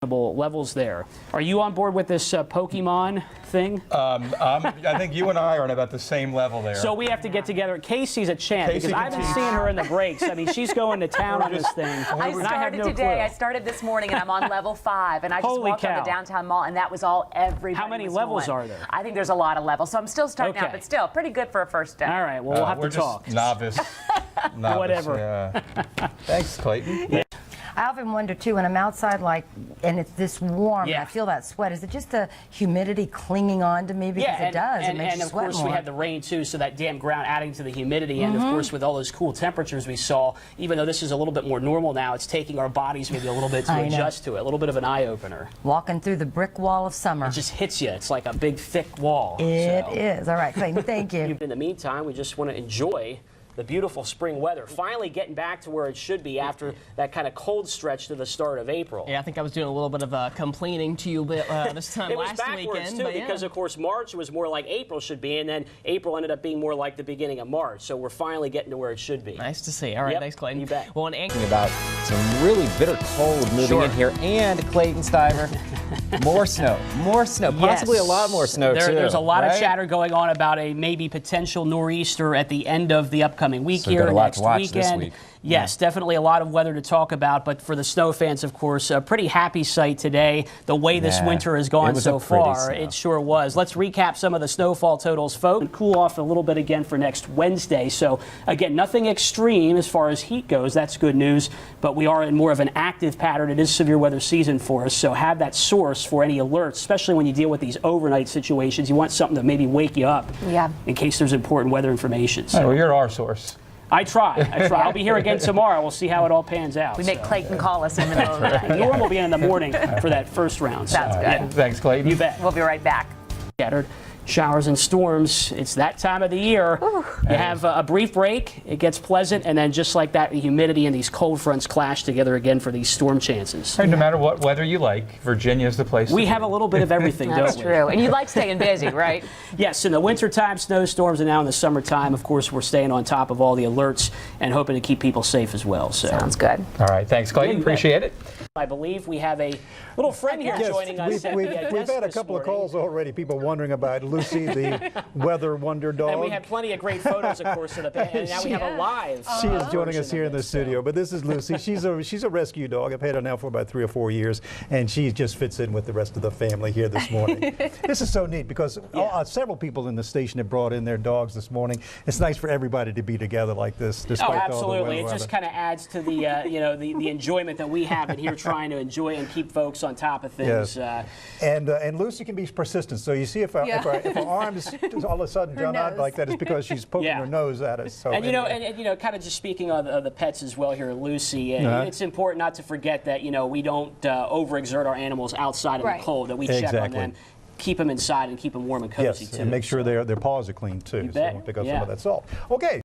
levels there. Are you on board with this Pokemon thing? I think you and I are on about the same level there. So we have to get together. Casey's a champ because I haven't seen her in the breaks. I mean, she's going to town on this thing. I started today. I started this morning, and I'm on level 5, and I just walked on the downtown mall, and that was all everybody. How many levels are there? I think there's a lot of levels, so I'm still starting out, but still pretty good for a first step. All right, well, we'll have to talk. Just novice. Whatever. Yeah. Thanks, Clayton. I often wonder too, when I'm outside, and it's this warm, and I Yeah. feel that sweat. Is it just the humidity clinging on to me? Because it does. It makes you of sweat course more. we had the rain too, so that damp ground adding to the humidity. And of course, with all those cool temperatures we saw, even though this is a little bit more normal now, it's taking our bodies maybe a little bit to adjust to it. A little bit of an eye opener. Walking through the brick wall of summer. It just hits you. It's like a big thick wall. It is. All right, Clayton. Thank you. In the meantime, we just want to enjoy the beautiful spring weather, finally getting back to where it should be after that kind of cold stretch to the start of April. Yeah, I think I was doing a little bit of complaining to you this time it was last backwards weekend. Too, because of course March was more like April should be, and then April ended up being more like the beginning of March. So we're finally getting to where it should be. Nice to see. All right, thanks, Clayton. You bet. Well, about some really bitter cold moving in here, and Clayton Stiver, more snow, possibly a lot more snow too. There's a lot of chatter going on about a maybe potential nor'easter at the end of the upcoming week So here. to watch this week. Yes, definitely a lot of weather to talk about, but for the snow fans, of course, a pretty happy sight today. The way this winter has gone so far, it sure was. Let's recap some of the snowfall totals, folks. Cool off a little bit again for next Wednesday. So, again, nothing extreme as far as heat goes. That's good news, but we are in more of an active pattern. It is severe weather season for us, so have that source for any alerts, especially when you deal with these overnight situations. You want something to maybe wake you up in case there's important weather information. So. Well, you're our source. I try. I'll be here again tomorrow. We'll see how it all pans out. We make Clayton call us in the middle of the night. Norm will be in the morning for that first round. That's good. Thanks, Clayton. You bet. We'll be right back. Scattered showers and storms. It's that time of the year. You have a brief break. It gets pleasant, and then just like that, the humidity and these cold fronts clash together again for these storm chances. Hey, no matter what weather you like, Virginia's the place. We have a little bit of everything, don't we? That's true. And you like staying busy, right? Yes, in the wintertime, snowstorms, and now in the summertime, of course, we're staying on top of all the alerts and hoping to keep people safe as well. So. Sounds good. All right, thanks, Clayton. Appreciate it. I believe we have a little friend here joining us. We've had a couple of calls already, people wondering about Lucy, the weather wonder dog. And we had plenty of great photos, of course, of the band. And now we have a live. She is joining us here in the studio. But this is Lucy. She's a rescue dog. I've had her now for about 3 or 4 years, and she just fits in with the rest of the family here this morning. This is so neat because several people in the station have brought in their dogs this morning. It's nice for everybody to be together like this, despite all the weather. It just kind of adds to the the enjoyment that we have in here trying to enjoy and keep folks on top of things. Yes. And Lucy can be persistent. So you see if her arm is all of a sudden done out like that, it's because she's poking her nose at us. So and kind of just speaking of the pets as well here, Lucy, it's important not to forget that we don't overexert our animals outside in the cold, that we check on them, keep them inside and keep them warm and cozy too. And make sure their paws are clean too, so don't pick up some of that salt. Okay.